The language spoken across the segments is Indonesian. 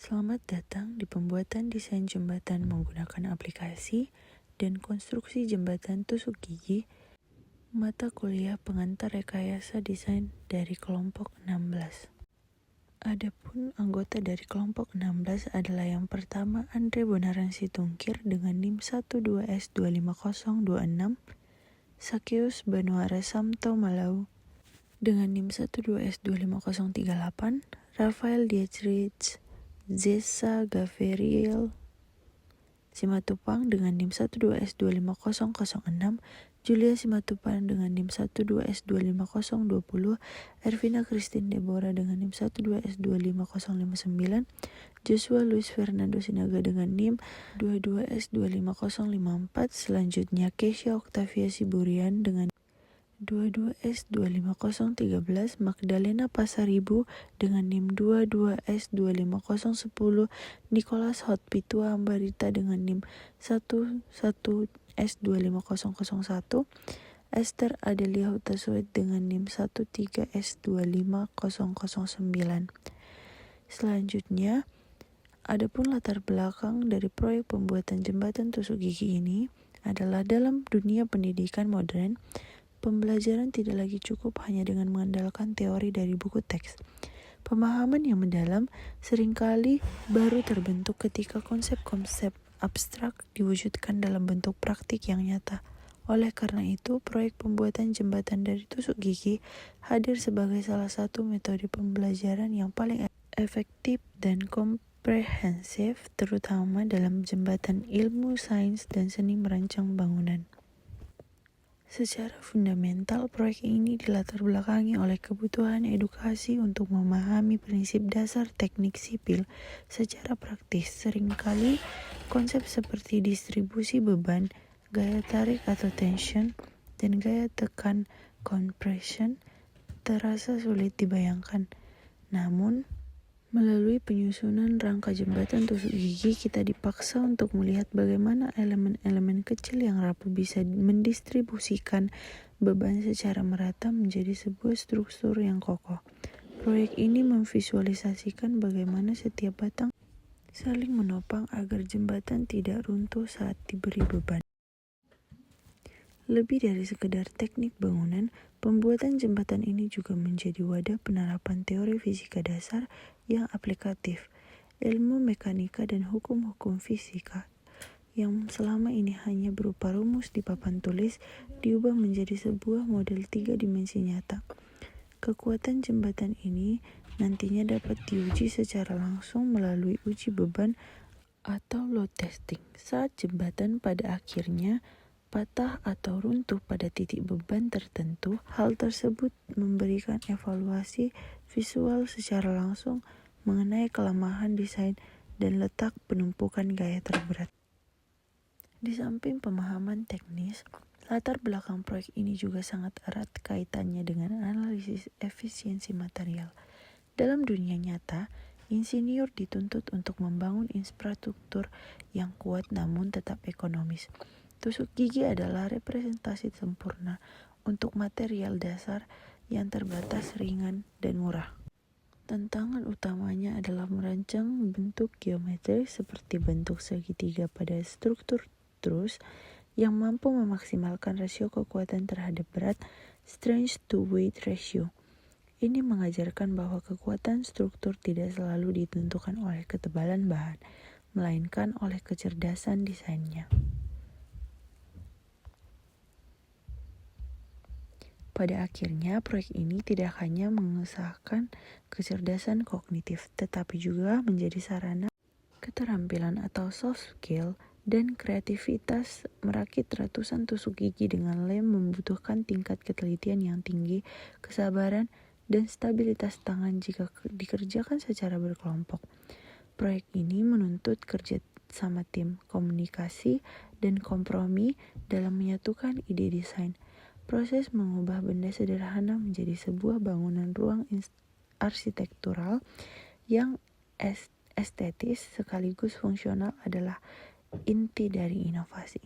Selamat datang di pembuatan desain jembatan menggunakan aplikasi dan konstruksi jembatan tusuk gigi, mata kuliah pengantar rekayasa desain dari kelompok 16. Adapun anggota dari kelompok 16 adalah yang pertama Andre Bonaran Situngkir dengan NIM 12S25026, Sakeus Banuara Samto Malau dengan NIM 12S25038, Rafael Dietrich Zesa Gaveriel Simatupang dengan NIM 12S25006, Julia Simatupang dengan NIM 12S25020, Ervina Christine Deborah dengan NIM 12S25059, Joshua Luis Fernando Sinaga dengan NIM 22S25054, selanjutnya Keisha Octavia Siburian dengan 22S25013, Magdalena Pasaribu dengan NIM 22S25010, Nicholas Hotpitua Ambarita dengan NIM 11S25001, Esther Adelia Hutasuet dengan NIM 13S25009. Selanjutnya, adapun latar belakang dari proyek pembuatan jembatan tusuk gigi ini adalah dalam dunia pendidikan modern, pembelajaran tidak lagi cukup hanya dengan mengandalkan teori dari buku teks. Pemahaman yang mendalam seringkali baru terbentuk ketika konsep-konsep abstrak diwujudkan dalam bentuk praktik yang nyata. Oleh karena itu, proyek pembuatan jembatan dari tusuk gigi hadir sebagai salah satu metode pembelajaran yang paling efektif dan komprehensif, terutama dalam jembatan ilmu, sains, dan seni merancang bangunan. Secara fundamental, proyek ini dilatar belakangi oleh kebutuhan edukasi untuk memahami prinsip dasar teknik sipil secara praktis. Seringkali, konsep seperti distribusi beban, gaya tarik atau tension, dan gaya tekan compression terasa sulit dibayangkan. Namun, melalui penyusunan rangka jembatan tusuk gigi, kita dipaksa untuk melihat bagaimana elemen-elemen kecil yang rapuh bisa mendistribusikan beban secara merata menjadi sebuah struktur yang kokoh. Proyek ini memvisualisasikan bagaimana setiap batang saling menopang agar jembatan tidak runtuh saat diberi beban. Lebih dari sekedar teknik bangunan, pembuatan jembatan ini juga menjadi wadah penerapan teori fisika dasar yang aplikatif. Ilmu mekanika dan hukum-hukum fisika yang selama ini hanya berupa rumus di papan tulis diubah menjadi sebuah model 3 dimensi nyata. Kekuatan jembatan ini nantinya dapat diuji secara langsung melalui uji beban atau load testing. Saat jembatan pada akhirnya patah atau runtuh pada titik beban tertentu, hal tersebut memberikan evaluasi visual secara langsung mengenai kelemahan desain dan letak penumpukan gaya terberat. Di samping pemahaman teknis, latar belakang proyek ini juga sangat erat kaitannya dengan analisis efisiensi material. Dalam dunia nyata, insinyur dituntut untuk membangun infrastruktur yang kuat namun tetap ekonomis. Tusuk gigi adalah representasi sempurna untuk material dasar yang terbatas, ringan, dan murah. Tantangan utamanya adalah merancang bentuk geometris seperti bentuk segitiga pada struktur trus yang mampu memaksimalkan rasio kekuatan terhadap berat, strength to weight ratio. Ini mengajarkan bahwa kekuatan struktur tidak selalu ditentukan oleh ketebalan bahan, melainkan oleh kecerdasan desainnya. Pada akhirnya, proyek ini tidak hanya mengesahkan kecerdasan kognitif, tetapi juga menjadi sarana keterampilan atau soft skill dan kreativitas. Merakit ratusan tusuk gigi dengan lem membutuhkan tingkat ketelitian yang tinggi, kesabaran, dan stabilitas tangan jika dikerjakan secara berkelompok. Proyek ini menuntut kerja sama tim, komunikasi, dan kompromi dalam menyatukan ide desain. Proses mengubah benda sederhana menjadi sebuah bangunan ruang arsitektural yang estetis sekaligus fungsional adalah inti dari inovasi.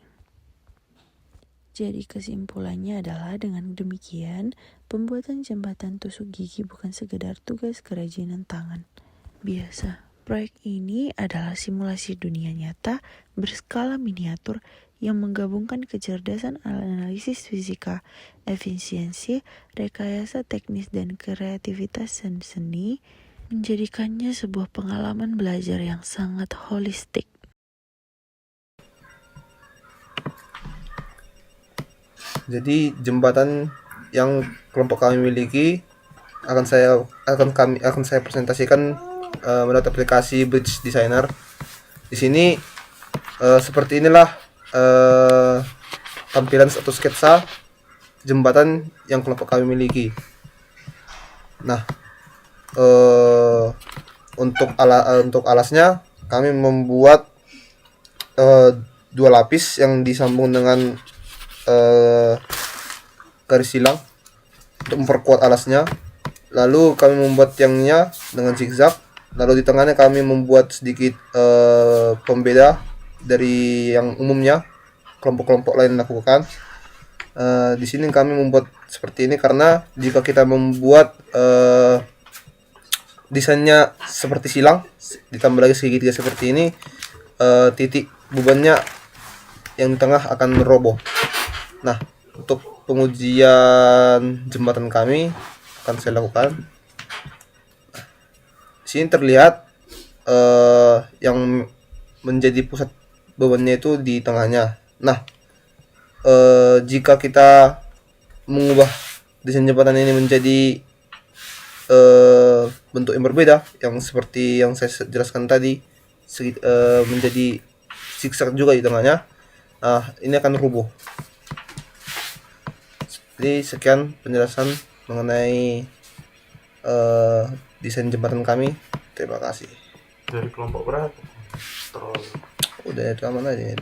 Jadi kesimpulannya adalah dengan demikian, pembuatan jembatan tusuk gigi bukan sekedar tugas kerajinan tangan biasa, Proyek ini adalah simulasi dunia nyata berskala miniatur yang menggabungkan kecerdasan analisis fisika, efisiensi, rekayasa teknis, dan kreativitas seni, menjadikannya sebuah pengalaman belajar yang sangat holistik. Jadi jembatan yang kelompok kami miliki akan saya presentasikan melalui aplikasi Bridge Designer. Di sini seperti inilah tampilan atau sketsa jembatan yang kelompok kami miliki. Nah, untuk alasnya kami membuat dua lapis yang disambung dengan garis silang untuk memperkuat alasnya. Lalu kami membuat tiangnya dengan zigzag. Lalu di tengahnya kami membuat sedikit pembeda dari yang umumnya kelompok-kelompok lain lakukan. Di sini kami membuat seperti ini karena jika kita membuat desainnya seperti silang ditambah lagi segitiga seperti ini, titik bebannya yang di tengah akan roboh. Nah, untuk pengujian jembatan kami akan saya lakukan. Di sini terlihat yang menjadi pusat bebannya itu di tengahnya. Nah, jika kita mengubah desain jembatan ini menjadi bentuk yang berbeda, yang seperti yang saya jelaskan tadi, menjadi zigzag juga di tengahnya, ini akan rubuh. Jadi sekian penjelasan mengenai desain jembatan kami. Terima kasih. Dari kelompok berapa? Udah itu aman aja.